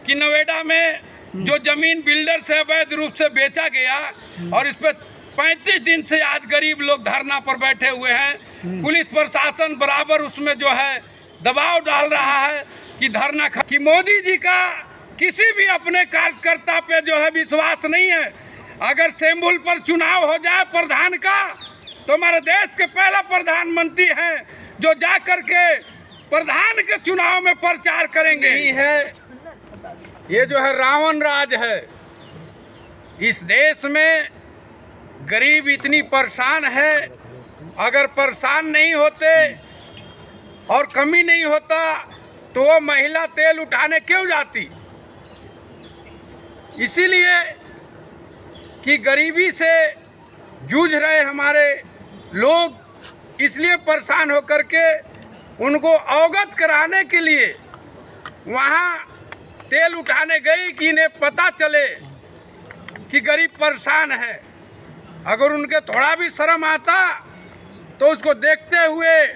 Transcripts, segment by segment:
कि नोएडा में जो जमीन बिल्डर से अवैध रूप से बेचा गया और इस पर 35 दिन से आज गरीब लोग धरना पर बैठे हुए हैं। पुलिस प्रशासन बराबर उसमें जो है दबाव डाल रहा है कि धरना कि मोदी जी का किसी भी अपने कार्यकर्ता पे जो है विश्वास नहीं है। अगर शंभुल पर चुनाव हो जाए प्रधान का तो हमारे देश के पहला प्रधानमंत्री हैं जो जा करके प्रधान के चुनाव में प्रचार करेंगे। ही है ये जो है रावण राज है। इस देश में गरीब इतनी परेशान है, अगर परेशान नहीं होते और कमी नहीं होता तो वो महिला तेल उठाने क्यों जाती? इसीलिए कि गरीबी से जूझ रहे हमारे लोग, इसलिए परेशान होकर के उनको अवगत कराने के लिए वहाँ तेल उठाने गई कि इन्हें पता चले कि गरीब परेशान है। अगर उनके थोड़ा भी शर्म आता तो उसको देखते हुए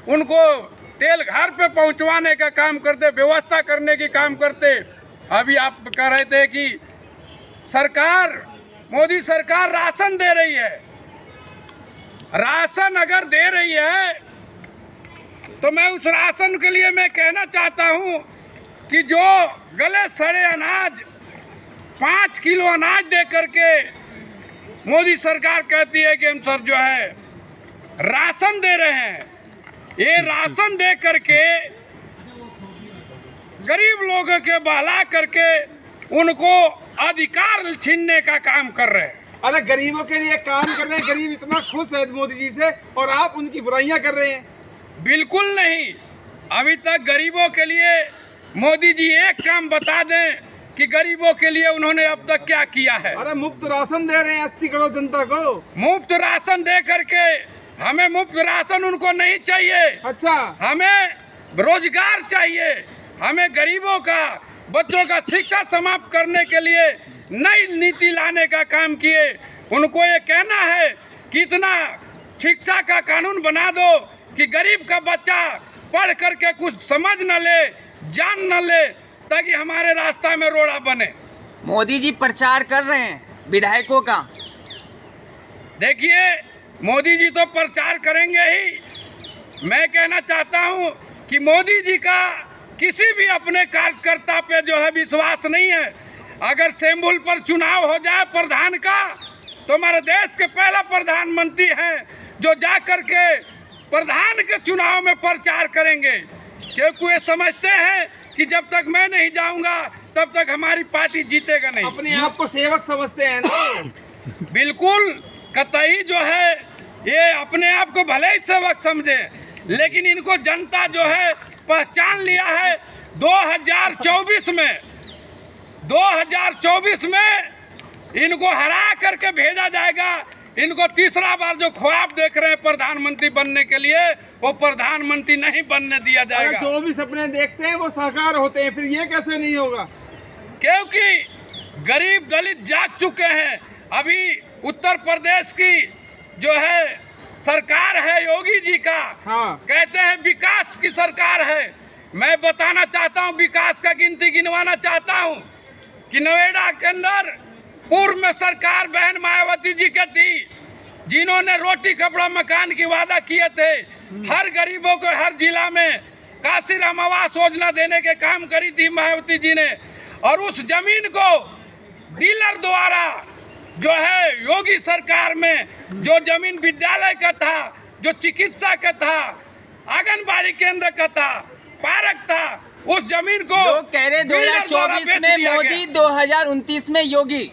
उनको तेल घर पे पहुंचवाने का काम करते, व्यवस्था करने की काम करते। अभी आप कह रहे थे कि सरकार, मोदी सरकार राशन दे रही है। राशन अगर दे रही है तो मैं उस राशन के लिए मैं कहना चाहता हूं कि जो गले सड़े अनाज 5 किलो अनाज दे करके मोदी सरकार कहती है कि हम सर जो है राशन दे रहे हैं, ये राशन दे करके गरीब लोगों के बहला करके उनको अधिकार छीनने का काम कर रहे हैं। अरे गरीबों के लिए काम कर रहे हैं, गरीब इतना खुश है मोदी जी से और आप उनकी बुराइयां कर रहे हैं। बिल्कुल नहीं। अभी तक गरीबों के लिए मोदी जी एक काम बता दें कि गरीबों के लिए उन्होंने अब तक क्या किया है। अरे मुफ्त राशन दे रहे हैं 80 करोड़ जनता को। मुफ्त राशन दे करके हमें मुफ्त राशन उनको नहीं चाहिए। अच्छा, हमें रोजगार चाहिए। हमें गरीबों का, बच्चों का शिक्षा समाप्त करने के लिए नई नीति लाने का काम किए। उनको ये कहना है कि इतना शिक्षा का कानून बना दो कि गरीब का बच्चा पढ़ करके कुछ समझ न ले, जान न ले, ताकि हमारे रास्ता में रोड़ा बने। मोदी जी प्रचार कर रहे हैं विधायकों का। देखिए, मोदी जी तो प्रचार करेंगे ही। मैं कहना चाहता हूं कि मोदी जी का किसी भी अपने कार्यकर्ता पे जो है विश्वास नहीं है। अगर शंभुल पर चुनाव हो जाए प्रधान का तो हमारे देश के पहला प्रधानमंत्री हैं जो जा करके प्रधान के चुनाव में प्रचार करेंगे, क्योंकि वे समझते हैं कि जब तक मैं नहीं जाऊंगा तब तक हमारी पार्टी जीतेगा नहीं। अपने आप को सेवक समझते हैं ना? बिल्कुल, कतई जो है ये अपने आप को भले ही सेवक समझे, लेकिन इनको जनता जो है पहचान लिया है। 2024 में इनको हरा करके भेजा जाएगा। इनको तीसरा बार जो ख्वाब देख रहे हैं प्रधानमंत्री बनने के लिए, वो प्रधानमंत्री नहीं बनने दिया जाएगा। जो भी सपने देखते हैं वो साकार होते हैं, फिर ये कैसे नहीं होगा? क्योंकि गरीब दलित जाग चुके हैं। अभी उत्तर प्रदेश की जो है सरकार है योगी जी का, हाँ, कहते हैं विकास की सरकार है। मैं बताना चाहता हूँ, विकास का गिनती गिनवाना चाहता हूँ कि नोएडा के अंदर पूर्व में सरकार बहन मायावती जी की थी, जिन्होंने रोटी कपड़ा मकान की वादा किए थे। हर गरीबों को हर जिला में काशीराम आवास योजना देने के काम करी थी मायावती जी ने। और उस जमीन को डीलर द्वारा जो है योगी सरकार में जो जमीन विद्यालय का था, जो चिकित्सा का था, आंगनबाड़ी केंद्र का था, पार्क था, उस जमीन को लोग कह रहे 2024 में मोदी, 2029 में योगी।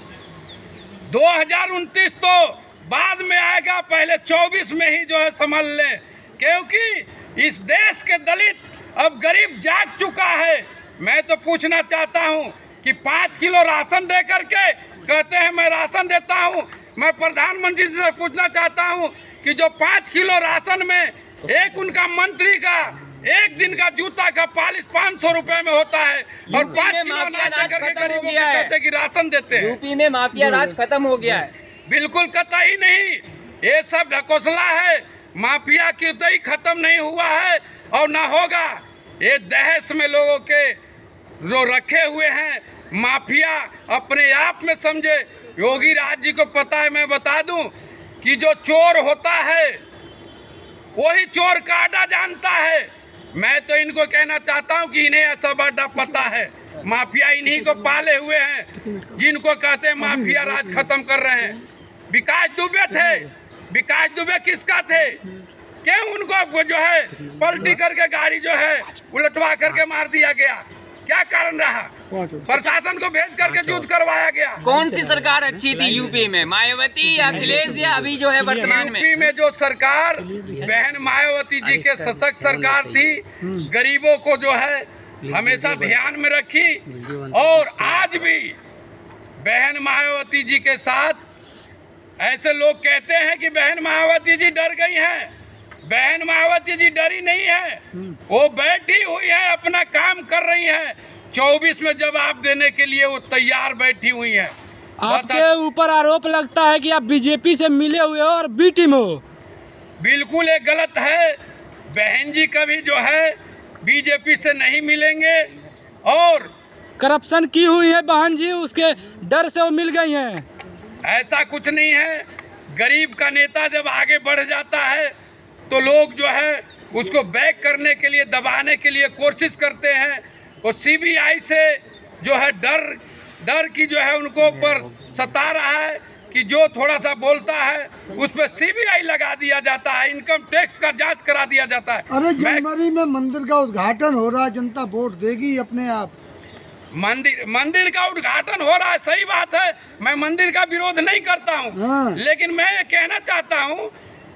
2029 तो बाद में आएगा, पहले 24 में ही जो है समझ ले, क्योंकि इस देश के दलित अब गरीब जाग चुका है। मैं तो पूछना चाहता हूं कि 5 किलो राशन दे करके कहते हैं मैं राशन देता हूं। मैं प्रधानमंत्री से पूछना चाहता हूं कि जो 5 किलो राशन में एक उनका मंत्री का एक दिन का जूता का पॉलिश 500 रुपए में होता है और 5 किलो अनाज करके गरीबों को कहते हैं कि राशन देते हैं। यूपी में माफिया राज खत्म हो गया है। बिल्कुल कतई नहीं, ये सब ढकोसला है। माफिया कतई खत्म नहीं हुआ है और ना होगा। ये दहेज में लोगों के जो रखे हुए हैं माफिया अपने आप में समझे। योगी राज जी को पता है, मैं बता दूं कि जो चोर होता है वही चोर का अड्डा जानता है। मैं तो इनको कहना चाहता हूं कि इन्हें सब अड्डा पता है। माफिया इन्हीं को पाले हुए हैं जिनको कहते हैं माफिया राज खत्म कर रहे हैं। विकास दुबे थे, विकास दुबे किसका थे? क्यों उनको जो है पलटी करके गाड़ी जो है उलटवा करके मार दिया गया? क्या कारण रहा? प्रशासन को भेज करके युद्ध करवाया गया। कौन सी सरकार अच्छी थी यूपी में, मायावती या अखिलेश या अभी जो है वर्तमान में? यूपी में जो सरकार बहन मायावती जी के सशक्त सरकार थी, गरीबों को जो है हमेशा ध्यान में रखी। और आज भी बहन मायावती जी के साथ ऐसे लोग कहते हैं कि बहन मायावती जी डर गई हैं। बहन मायावती जी डरी नहीं है, वो बैठी हुई है, अपना काम कर रही है। 24 में जवाब देने के लिए वो तैयार बैठी हुई है। आपके ऊपर आरोप लगता है कि आप बीजेपी से मिले हुए हो और बी टीम हो। बिल्कुल ये गलत है। बहन जी कभी जो है बीजेपी से नहीं मिलेंगे। और करप्शन की हुई है बहन जी, उसके डर से वो मिल गई हैं। ऐसा कुछ नहीं है। गरीब का नेता जब आगे बढ़ जाता है तो लोग जो है उसको बैक करने के लिए, दबाने के लिए कोशिश करते हैं। और सीबीआई से जो है डर की जो है उनको ऊपर सता रहा है कि जो थोड़ा सा बोलता है उस पर सीबीआई लगा दिया जाता है, इनकम टैक्स का जांच करा दिया जाता है। अरे जनवरी में मंदिर का उद्घाटन हो रहा है, जनता वोट देगी अपने आप। मंदिर का उद्घाटन हो रहा है, सही बात है। मैं मंदिर का विरोध नहीं करता हूँ। हाँ। लेकिन मैं ये कहना चाहता हूँ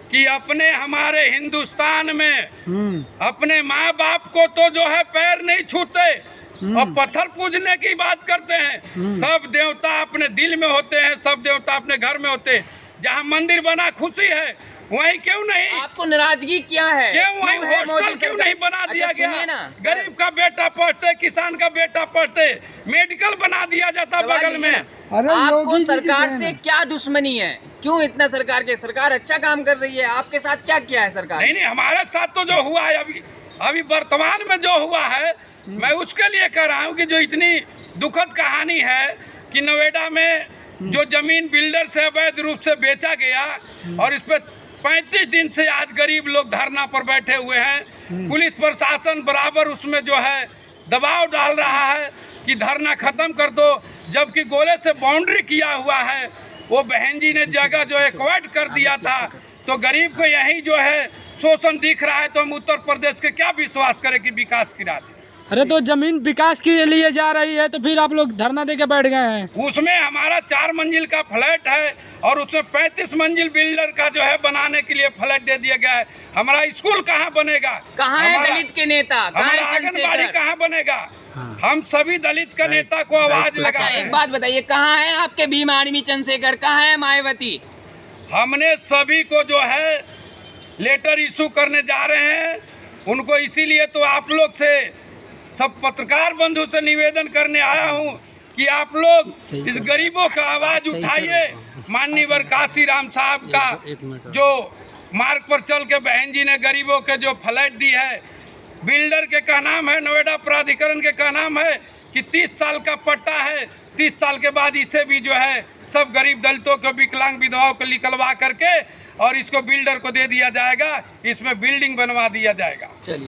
कि अपने हमारे हिंदुस्तान में अपने माँ बाप को तो जो है पैर नहीं छूते और पत्थर पूजने की बात करते हैं। सब देवता अपने दिल में होते हैं, सब देवता अपने घर में होते हैं। जहाँ मंदिर बना खुशी है, वहीं क्यों नहीं? आपको नाराजगी क्या है? क्यों वहीं हॉस्टल क्यों नहीं बना दिया गया? गरीब का बेटा पढ़ते, किसान का बेटा पढ़ते, मेडिकल बना दिया जाता बगल में। अरे आपको सरकार से क्या दुश्मनी है? क्यों इतना सरकार अच्छा काम कर रही है? आपके साथ क्या किया है सरकार? नहीं, हमारे साथ तो जो हुआ है अभी वर्तमान में जो हुआ है, मैं उसके लिए कह रहा हूँ कि जो इतनी दुखद कहानी है कि नोएडा में जो जमीन बिल्डर से अवैध रूप से बेचा गया और इस पे 35 दिन से आज गरीब लोग धरना पर बैठे हुए हैं। पुलिस प्रशासन बराबर उसमें जो है दबाव डाल रहा है कि धरना खत्म कर दो, जबकि गोले से बाउंड्री किया हुआ है। वो बहन जी ने जगह जो एक्वायर्ड कर दिया था, तो गरीब को यही जो है शोषण दिख रहा है। तो हम उत्तर प्रदेश के क्या विश्वास करें कि विकास की राह? अरे तो जमीन विकास के लिए जा रही है तो फिर आप लोग धरना दे के बैठ गए हैं। उसमें हमारा 4 मंजिल का फ्लैट है और उसमें 35 मंजिल बिल्डर का जो है बनाने के लिए फ्लैट दे दिया गया है। हमारा स्कूल कहाँ बनेगा? कहाँ है दलित के नेता? हमारा आंगनबाड़ी कहाँ बनेगा? हम सभी दलित का नेता को आवाज लगा। एक बात बताइए, कहाँ है आपके भीम आर्मी चंद्रशेखर, कहाँ है मायावती? हमने सभी को जो है लेटर इशू करने जा रहे हैं उनको। इसीलिए तो आप लोग से, सब पत्रकार बंधु से निवेदन करने आया हूं कि आप लोग इस गरीबों का आवाज उठाइए। माननीय काशी राम साहब का जो मार्ग पर चल के बहन जी ने गरीबों के जो फ्लैट दी है, बिल्डर के का नाम है, नोएडा प्राधिकरण के का नाम है कि 30 साल का पट्टा है। 30 साल के बाद इसे भी जो है सब गरीब दलितों को, विकलांग विधवाओं को निकलवा करके और इसको बिल्डर को दे दिया जाएगा। इसमें बिल्डिंग बनवा दिया जाएगा।